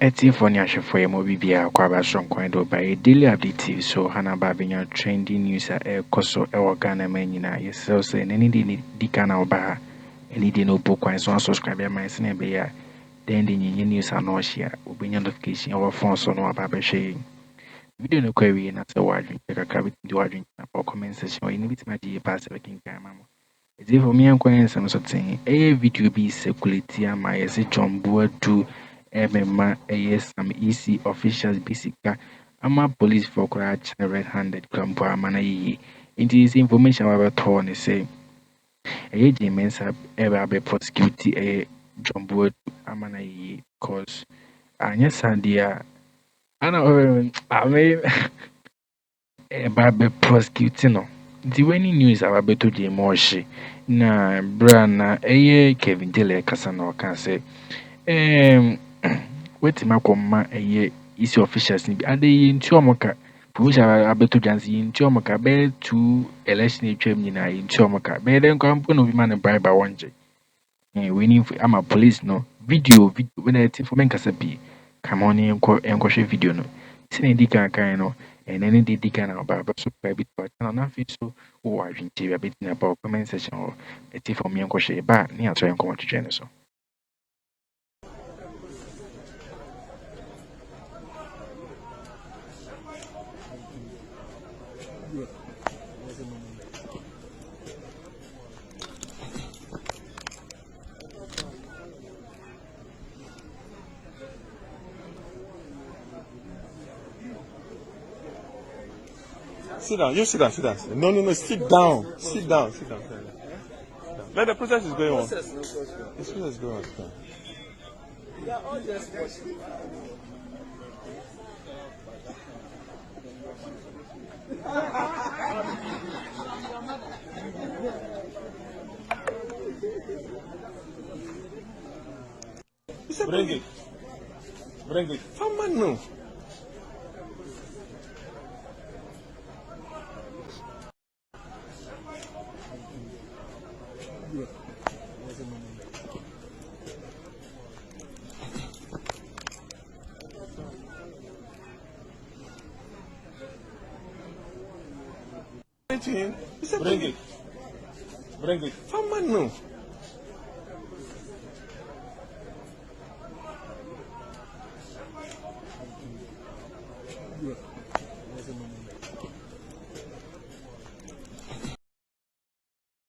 Eti for for your movie via Quaba Strong Coindo by daily update. So Hannah Babinya trending news at Koso Ghana Menina. Yes, so say any Dikana Oba, any no book and so subscribe my son be then the news and no share will be notification our phone so no about sharing. Video no query and after watching take a cabin to watching or comment section or in my G pass a king time. It's for me and Queen some sort thing. A video be circulating my J.Boadu MMA some EC officials bisika ama police for crash red-handed crampo amana yi. It is information about Tony say Mensah ever be prosecute J.Boadu amana yi cause anya sandia ana I mean be prosecuting no. The winning news about beto the moshi na brana Kelvin kasano can say wait my comma is officials ni ade into omoka push abeto jansi into omoka be to election atwam nyina into omoka be den kwampo no bi man bribe wonje winning ama police no video when it for men kasa bi come on enko share video no tin di kan no and any di kan about so private part na fi so o adwinte a bit na about comment section or it for me enko share ba ni ato enko to join so. Sit down. You sit down. Sit down. No. Sit down. Sit down. Sit down. Let the process is going on. The process is going on. We are all just watching. Bring it. Come no. Bring it. Come no.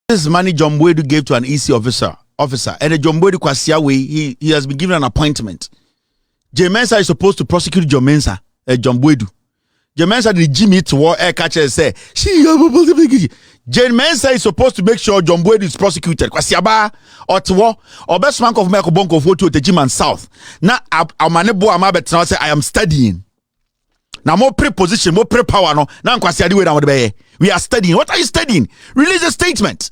This money J.Boadu gave to an EC officer, and J.Boadu Kwasiawe, he has been given an appointment. Mensah is supposed to prosecute J.Boadu. Mensah did Jimmy to war air catcher say Mensah is supposed to make sure J.Boadu is prosecuted. Kwasiaba or to war or best man of Michael Bonko photo to Jim and South. Now Amanebo Amabet now say I am studying. Now more pre-position, more pre-power no. Now we are studying. What are you studying? Release a statement.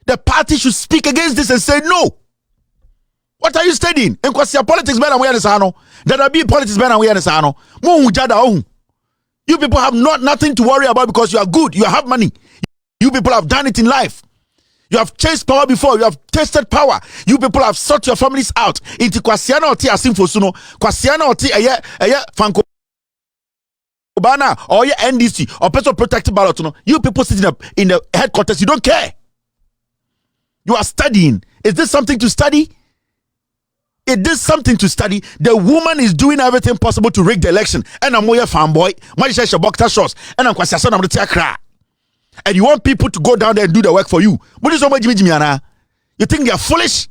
The party should speak against this and say no. What are you studying? And politics better we understand. There be politics better we understand. You people have nothing to worry about because you are good. You have money. You people have done it in life. You have chased power before. You have tasted power. You people have sought your families out. Into Kwasiana Oti Asimfosuno. Kwasiana Oti Fanko Obana or your NDC or personal protected ballot. You people sitting up in the headquarters. You don't care. You are studying. Is this something to study? It is something to study. The woman is doing everything possible to rig the election. And I'm a fanboy. And you want people to go down there and do the work for you. You think they're foolish?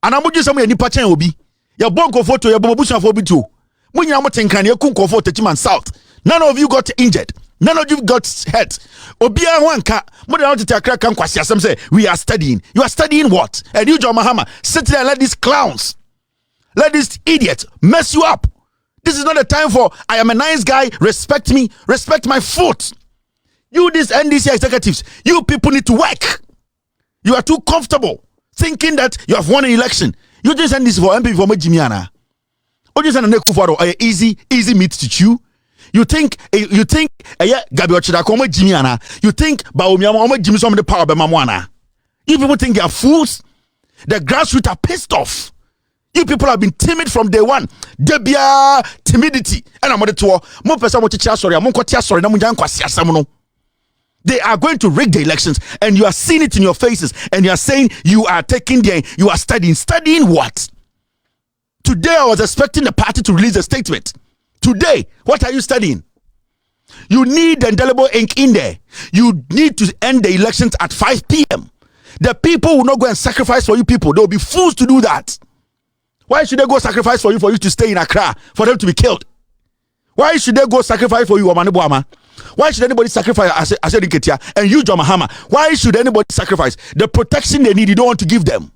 And I'm just saying, you're born for your Bobusan for too. When you're for South. None of you got injured. None of you got hurt. Obia wanka. We are studying. You are studying what? And you, John Mahama, sit there and let these clowns, let these idiots mess you up. This is not a time for I am a nice guy. Respect me. Respect my foot. You, these NDC executives, you people need to work. You are too comfortable thinking that you have won an election. You just send this for MP for Jimiana. Or just send a neck for easy meat to chew. You think Gabi Ochidakoma Jimiana. You think Baomiama Jimmy some of the power by Mamwana. You people think you are fools. The grassroots are pissed off. You people have been timid from day one. Debia timidity. And I'm to more person sorry. I'm sorry. They are going to rig the elections, and you are seeing it in your faces, and you are saying you are taking you are studying. Studying what? Today I was expecting the party to release a statement. Today, what are you studying? You need the indelible ink in there. You need to end the elections at 5 p.m. The people will not go and sacrifice for you people. They will be fools to do that. Why should they go sacrifice for you to stay in Accra, for them to be killed? Why should they go sacrifice for you, Omanibuama? Why should anybody sacrifice Asediketia and you, John Mahama? Why should anybody sacrifice the protection they need? You don't want to give them.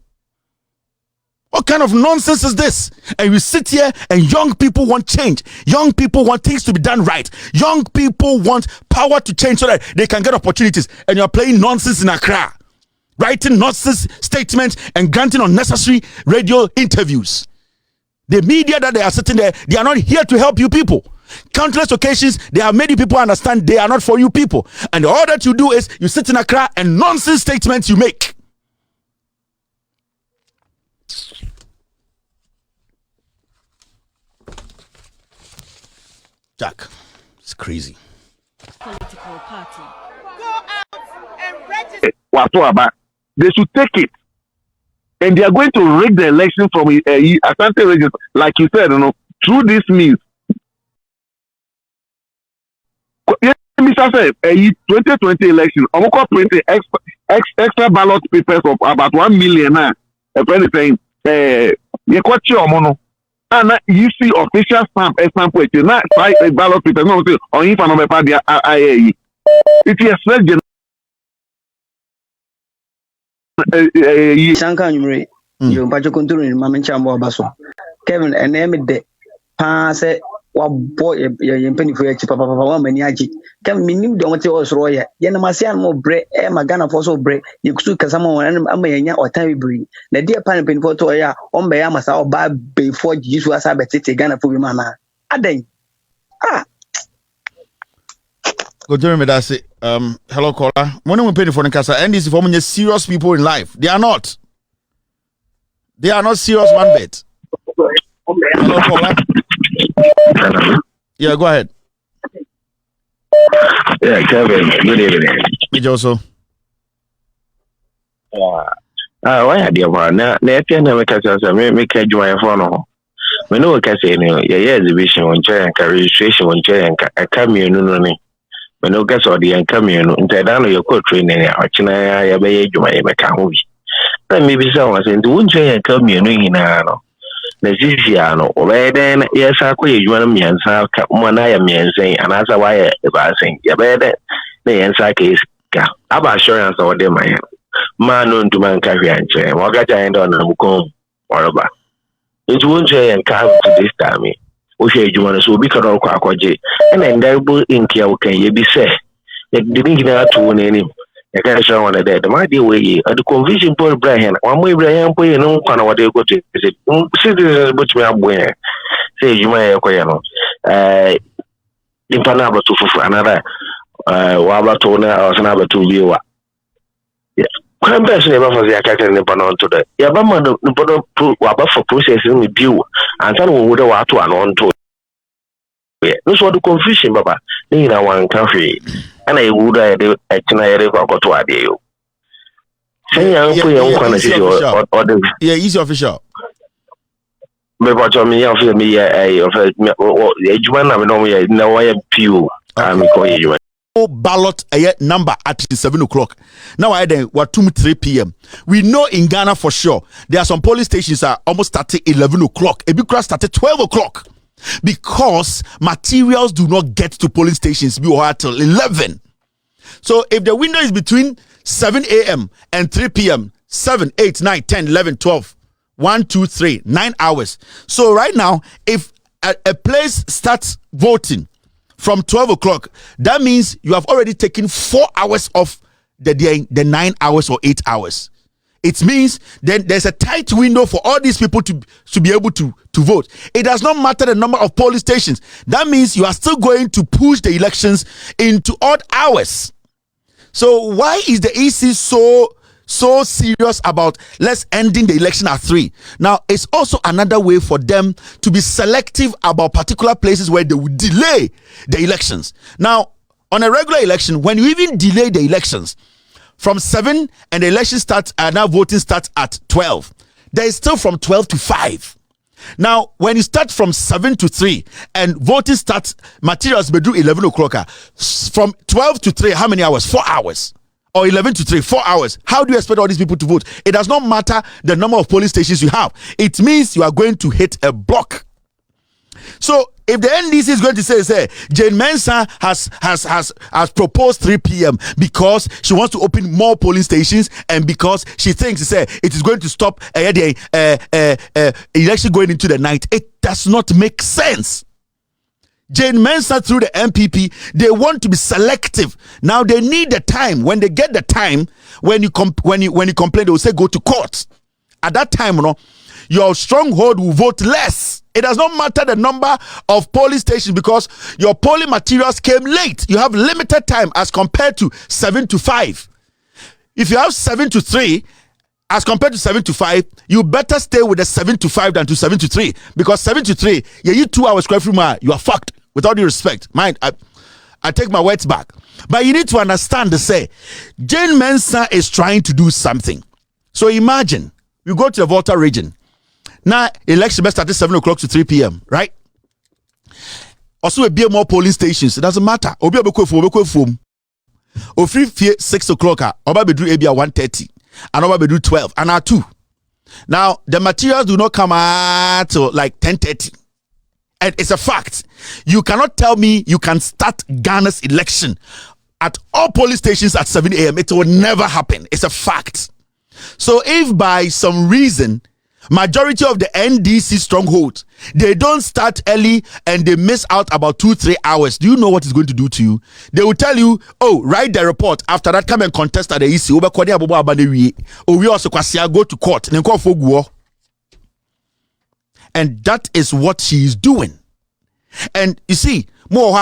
What kind of nonsense is this? And we sit here and young people want change. Young people want things to be done right. Young people want power to change so that they can get opportunities. And you're playing nonsense in Accra, writing nonsense statements and granting unnecessary radio interviews. The media that they are sitting there, they are not here to help you people. Countless occasions, they have made you people understand they are not for you people. And all that you do is you sit in Accra and nonsense statements you make. Jack, it's crazy. Political party. Go out and register. They should take it. And they are going to rig the election from Asante register, like you said, through this means. Mr. Said, 2020 election, I'm going to print extra ballot papers of about 1 million. If anything, you got your mono. And you see official stamp, example, not ballot papers, no, or if I'm not the IAE. It is a Shanka Numre, you Pacho Contour in Mamichambo Basso. Kevin and Emid pass it. What boy, you penny for your papa, Maniaji. Can mean don't want to roya. Yanamasian more bread, Magana for so bread. You could Casamo and Amaya or Tammy Bree. The dear Panapin Potoya, on Bayamas or bad before you was a betty Ghana for Mana. Aden. Go Jeremy, that's it. Hello, caller. When we pay for the casa, and this is for serious people in life. They are not. They are not serious one bit. Hello, caller. Yeah, go ahead. Yeah, Kelvin, good evening. Me also. Why are you now? Let's make a joy for we know what Kesi, yeah, exhibition on chair and registration on chair and a cameo, no. We know guess or the cameo, and your co training, or China, I obey you, my movie. Then maybe someone saying, don't chair and cameo, no. Nesisiano, or then, yes, I quit you and me and South one I am saying, and as a wire about saying, yeah, better, the answer case, about assurance or them, my man, known to man carry and chair, what got I end on a comb or about. It won't say and come to this time. Okay, you want to so be cut off quackwaje, and then Indelible ink can you be said. It didn't get out to any. I can't show one of that. My dear way, at the conviction for Brian, one way Brian, pay no kind of what they go to. Citizens, which we are where. Say you may acquire. In Panama to another, Wabatona or another 2 viewer. Yes. I'm best never for the academy in Panon today. Yabama, the Waba for processing with you, and some would have to an on to it. This was the confusion, Baba. In one country. And I would have got to idea. Say, I'm for your order. Yeah, easy official. Maybe me, of me, a Juan, I know, no, I am few. I'm calling you. Ballot number at 7 o'clock. Now I then what 3 p.m. We know in Ghana for sure there are some polling stations are almost starting 11 o'clock. Ebikra started 12 o'clock because materials do not get to polling stations till 11. So if the window is between 7 a.m. and 3 p.m., 7, 8, 9, 10, 11, 12, 1, 2, 3, 9 hours. So right now, if a place starts voting from 12 o'clock, that means you have already taken 4 hours of the 9 hours or 8 hours. It means then there's a tight window for all these people to be able to vote. It does not matter the number of polling stations. That means you are still going to push the elections into odd hours. So why is the EC so serious about let's ending the election at 3. Now, it's also another way for them to be selective about particular places where they would delay the elections. Now, on a regular election, when you even delay the elections from 7 and the election starts, now voting starts at 12, there is still from 12 to 5. Now, when you start from 7 to 3 and voting starts, materials may do 11 o'clock. From 12 to 3, how many hours? 4 hours. Or 11 to 3, 4 hours. How do you expect all these people to vote? It does not matter the number of polling stations you have. It means you are going to hit a block. So if the NDC is going to say Jane Mensah has proposed 3 p.m. because she wants to open more polling stations and because she thinks it is going to stop the election going into the night, it does not make sense. Jane Mensah through the MPP, they want to be selective. Now they need the time. When they get the time, when you complain, they will say go to court. At that time, your stronghold will vote less. It does not matter the number of polling stations because your polling materials came late. You have limited time as compared to 7 to 5. If you have 7 to 3, as compared to 7 to 5, you better stay with the 7 to 5 than to 7 to 3. Because 7 to 3, you 2 hours, you are fucked. With all due respect. Mind, I take my words back. But you need to understand Jane Mensah is trying to do something. So imagine, you go to the Volta region. Now, election best started 7 o'clock to 3 p.m., right? Also, be more polling stations. It doesn't matter. Obi o free 6 o'clock. Oba be do 1:30. And Oba be do 12. And now 2. Now, the materials do not come out till like 10:30. And it's a fact. You cannot tell me you can start Ghana's election at all polling stations at 7 a.m. It will never happen. It's a fact. So if by some reason, majority of the NDC strongholds, they don't start early and they miss out about 2-3 hours, do you know what it's going to do to you? They will tell you, oh, write the report. After that, come and contest at the EC. Or we also go to court. And that is what she is doing. And you see, I'm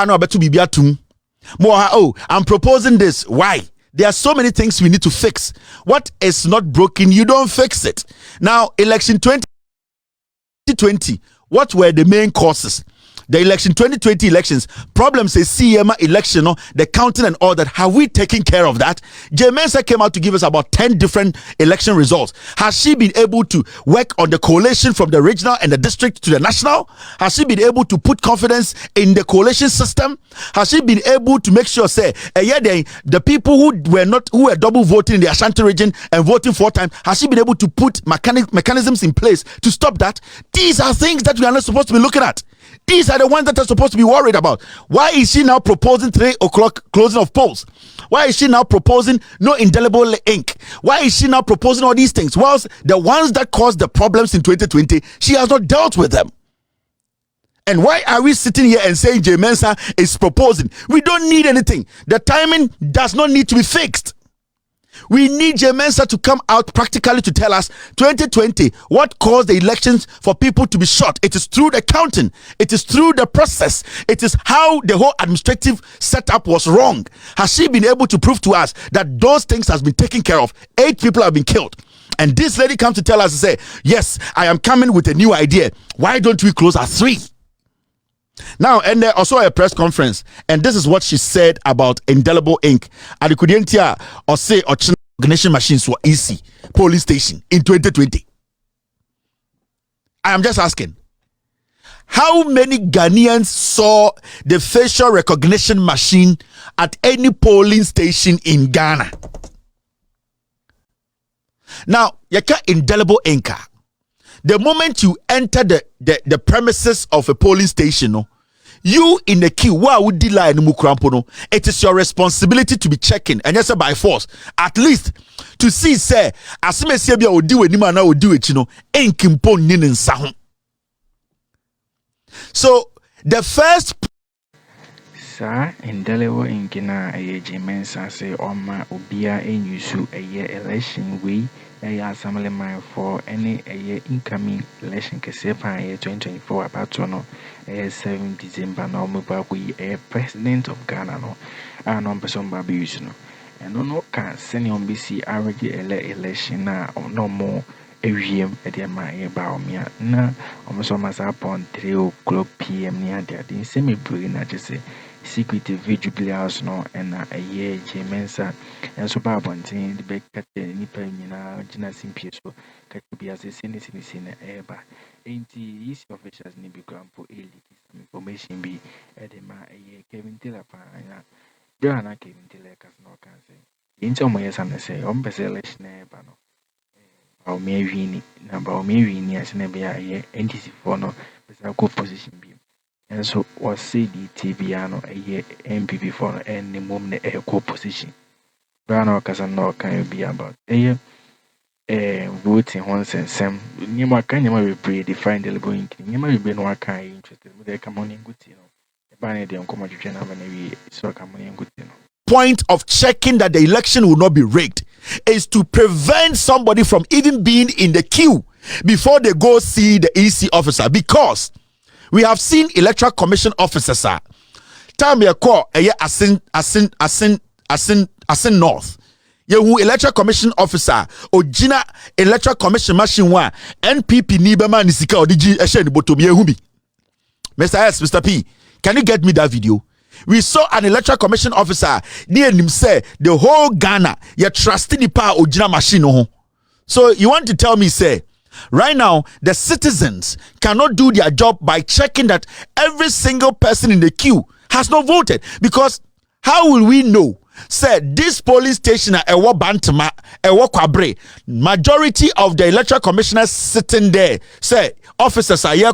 proposing this. Why? There are so many things we need to fix. What is not broken, you don't fix it. Now, election 2020, what were the main causes? The election 2020 elections, problems is CMA election, the counting and all that. Have we taken care of that? Jane Mensah came out to give us about 10 different election results. Has she been able to work on the coalition from the regional and the district to the national? Has she been able to put confidence in the coalition system? Has she been able to make sure, the people who were double voting in the Ashanti region and voting 4 times, has she been able to put mechanisms in place to stop that? These are things that we are not supposed to be looking at. These are the ones that are supposed to be worried about. Why is she now proposing 3 o'clock closing of polls? Why is she now proposing no indelible ink? Why is she now proposing all these things? Whilst the ones that caused the problems in 2020, she has not dealt with them. And why are we sitting here and saying Jane Mensah is proposing? We don't need anything. The timing does not need to be fixed. We need Jane Mensah to come out practically to tell us 2020, what caused the elections for people to be shot. It is through the counting. It is through the process. It is how the whole administrative setup was wrong. Has she been able to prove to us that those things has been taken care of? 8 people have been killed. And this lady comes to tell us and say, yes, I am coming with a new idea. Why don't we close at 3? Now, and there also a press conference, and this is what she said about indelible ink. And couldn't or say or recognition machines were easy polling station in 2020. I am just asking, how many Ghanaians saw the facial recognition machine at any polling station in Ghana? Now, you can indelible inker. The moment you enter the premises of a polling station, you in the queue, it is your responsibility to be checking, and yes, by force, at least to see, say, as me say, will do it, Nimana will do it, So the first. Sir, indelible ink na Jane Mensah say Oma Ubia Enyusu a year election we a assembly man for any a year incoming election Kesi 2024 about 7 December no we a president of Ghana no person baby and no can send on BC already election now or no more AVM at the my baumia na almost almost upon 3 o'clock PM near the semi brain I just say secret vigil house no and a year J Mensah and so babontin the back at the nipa na Gina Simpiso can be as a senior citizen ever ain't easy officials need be grandpo information be at the my Kelvin Tilapana Johanna Kelvin Tilakas no can say into my yes and say election ever no Baumia na Baumia as never a NTC for no good position be. And so was CDT Biano a year MPP for any moment a co-position. Brano Casano can be about a year voting once and some Nima can you be defined the going you might be no kind interested with a common good Banner the uncommon general so common good point of checking that the election will not be rigged is to prevent somebody from even being in the queue before they go see the EC officer, because we have seen electoral commission officers time you call a asin north you electoral commission officer ojina electoral commission machine one NPP ni bema ni sika odiji ehye ni botom ye hu bi. Mr. S, Mr. P, can you get me that video? We saw an electoral commission officer near him say the whole Ghana you trusted the power ojina machine no. So you want to tell me say right now the citizens cannot do their job by checking that every single person in the queue has not voted, because how will we know say this polling station at Ewo Bantama Ewo Kwabre majority of the electoral commissioners sitting there say officers are here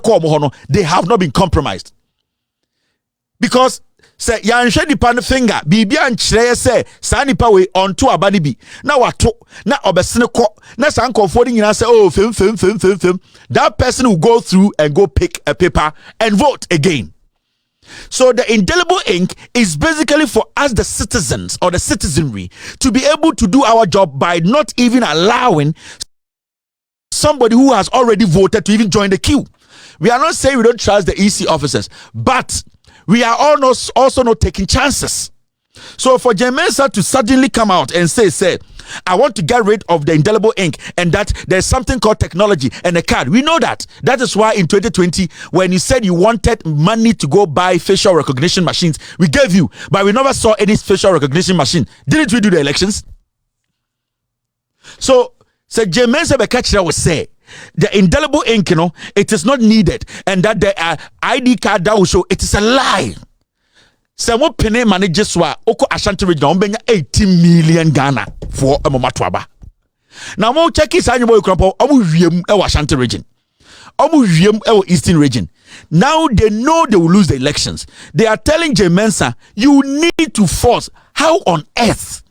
they have not been compromised? Because say yanhwe nipa no finger bibia nkyerɛ say saa nipa we onto abani bi na wato na obesene kɔ na saa nkɔfo ni nyina say oh fem that person will go through and go pick a paper and vote again. So the indelible ink is basically for us the citizens or the citizenry to be able to do our job by not even allowing somebody who has already voted to even join the queue. We are not saying we don't trust the EC officers, but we are also not taking chances. So for J Mensah to suddenly come out and say, I want to get rid of the indelible ink and that there's something called technology and a card. We know that. That is why in 2020, when you said you wanted money to go buy facial recognition machines, we gave you, but we never saw any facial recognition machine. Didn't we do the elections? So J Mensah Bekachira will say, the indelible ink, it is not needed, and that the ID card that will show, it is a lie. Some penny managers were Oko Ashanti region on 18 million Ghana for a momatwaba. Now, more check is annual crumple, Ashanti region, Eastern region. Now they know they will lose the elections. They are telling J Mensah, you need to force. How on earth?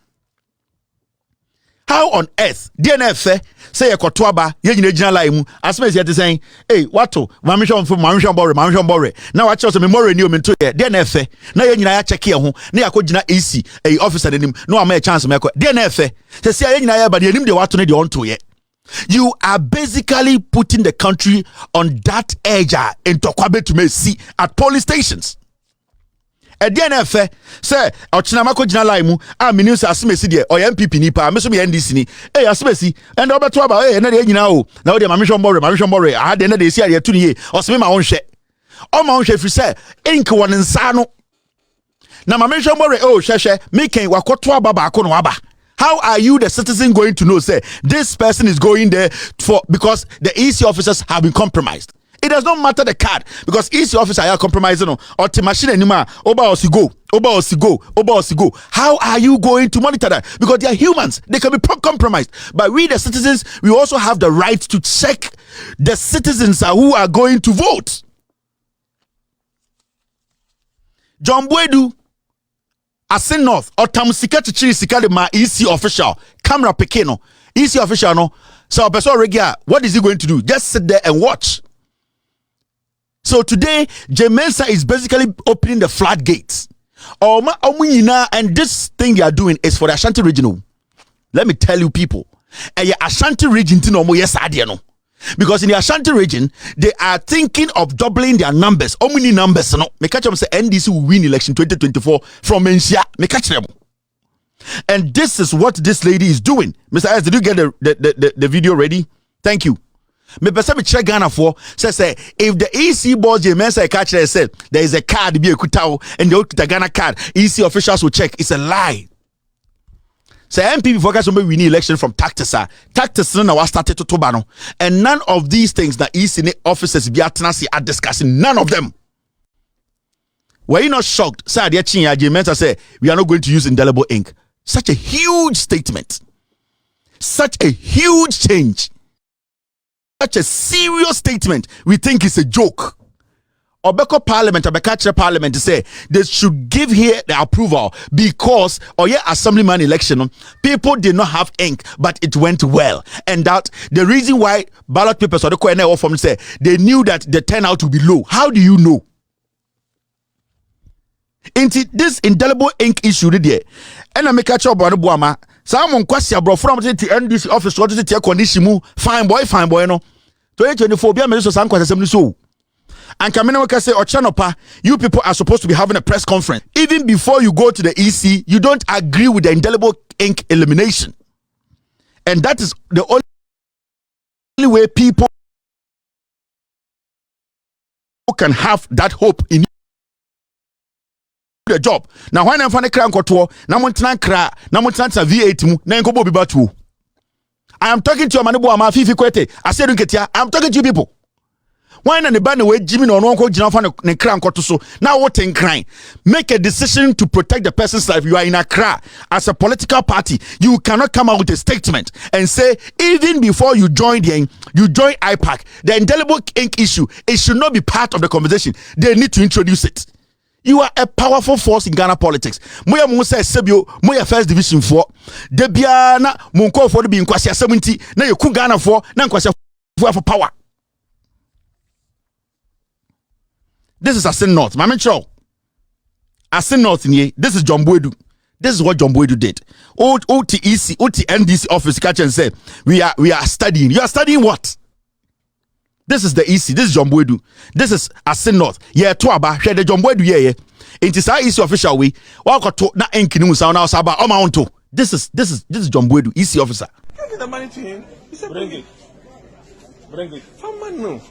How on earth? DNF say a kotwaba ye nyina laimu asmes yet saying hey wato mamishon bore now watch us memory new mento ye DNF na ye nyina ya check ye ho na yakogina AC officer denim no am a chance meko DNF say ye nyina ya ba de nim de wato ne de onto ye. You are basically putting the country on that edge into kwabe to see at police stations. DNF say ochinamako gina laimu Newz asimesi de o MPP ni pa meso me NDC ni asimesi and obeto aba na de nyina o na wo de mamishon bore a de na de si ade tu ni oseme ma wonhwe o ma wonhwe fi say ink won nsa no na mamishon bore hwehwe meken wakoto aba ba ko no aba. How are you the citizen going to know say this person is going there for because the EC officers have been compromised? It does not matter the card, because EC officer are compromising or the machine anymore. Oba osigo. How are you going to monitor that? Because they are humans, they can be compromised. But we, the citizens, we also have the right to check the citizens who are going to vote. J.Boadu, Asin North, or Tamusika Chichiri Sika de ma EC official, camera pekeno, EC official no. So person regular, what is he going to do? Just sit there and watch. So today, J Mensah is basically opening the floodgates. And this thing they are doing is for the Ashanti region. Let me tell you, people, Ashanti region because in the Ashanti region, they are thinking of doubling their numbers. How many numbers? No, me catch them say NDC will win election 2024 from Mensah. Me catch them. And this is what this lady is doing. Mr. S, did you get the video ready? Thank you. Me pese me check Ghana for say if the EC boss J Mensah catch said there is a card be a kutao and the Ghana card, EC officials will check. It's a lie. Say MPP focus on we need election from tactics. Tactics now was started to Tobano. And none of these things that EC officers be are discussing. None of them. Were you not shocked? Say J Mensah say we are not going to use indelible ink. Such a huge statement. Such a huge change. Such a serious statement. We think it's a joke. Obeko Parliament, Obeka Parliament say they should give here the approval because assemblyman election, people did not have ink, but it went well. And that the reason why ballot papers or the coin from say they knew that the turnout would be low. How do you know? Into this indelible ink issue there, and I make a job on the Buama. Someone question bro from the NDC office to the condition fine boy no. 2024 be a some question so. And Kamina can say Ochanopa, you people are supposed to be having a press conference. Even before you go to the EC, you don't agree with the indelible ink elimination. And that is the only way people can have that hope in the job. Now when I'm finding crank or na montan kra na montan V8 mu na enko bo bibatu. I am talking to your manibu ama fifi kwete. I said I am talking to you people. Why na the band way Jimmy no one jina fa ne crank to so. Now what in crime? Make a decision to protect the person's life. You are in Accra as a political party. You cannot come out with a statement and say even before you join IPAC, the indelible ink issue, it should not be part of the conversation. They need to introduce it. You are a powerful force in Ghana politics. Moya Musa Sebio, Moya First Division 4. Debiana Munko for the being Kwasia 70. Now you could Ghana for Nan Kwasia for power. This is Asin North. Mama Chow. Asin North in here. This is J.Boadu. This is what J.Boadu did. OTEC, NDC office catch and say we are studying. You are studying what? This is the EC. This is J.Boadu. This is Asin North. Yeah, Tuaba. Share the J.Boadu. Yeah. It is our EC official way. Walk to na enkinu sound now saba. Omaunto. This is J.Boadu, EC officer. Give the money to him. He said, bring it. Bring it. How man no?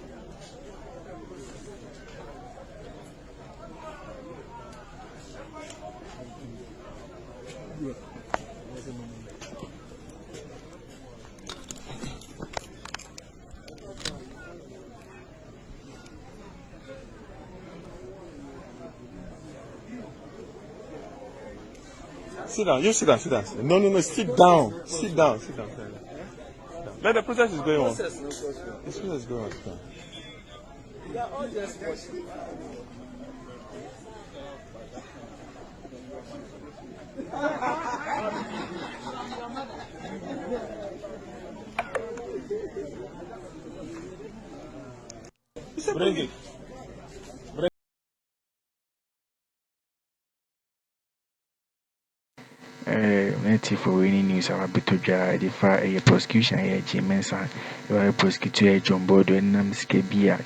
Sit down. You sit down. No. Sit down. Let the process is going on. The process is going on. They are all just watching. Bring it. Native for any news about Bitoja, the fire a prosecution here, J Mensah, you are a prosecutor, J.Boadu, and Namske Bia,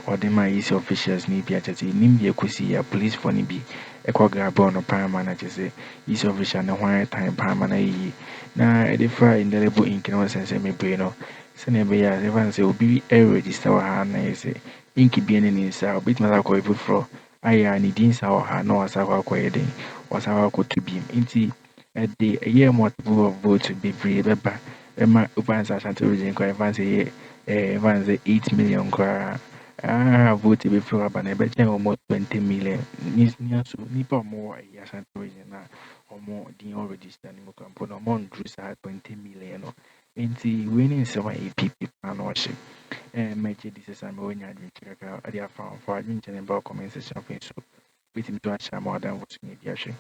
or the my EC officials need be at a Nimbia Kusia, police for Nibi, a quagrabon or paramana, EC official, and one time paramana. Now, the fire indelible ink and sense me braino. Senebea, Evans will be a register or her, say, inky being in South, bit my coy for. I need in Sawa, no as our quaiding, was our could to be inti. At the year multiple of votes to be free, Beba, Emma Upans Ashanti region, Evans 8 million cry. Vote to be for up and a better almost 20 million. Nipa more Ashanti region or more the already standing component among Drews at 20 million. Inti winning some APP and worship. And make this is I'm going to check out. I have found for a about comment section so with him to answer more than what's in the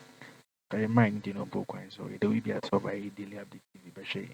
I mind no book so it will be a so by daily update TV.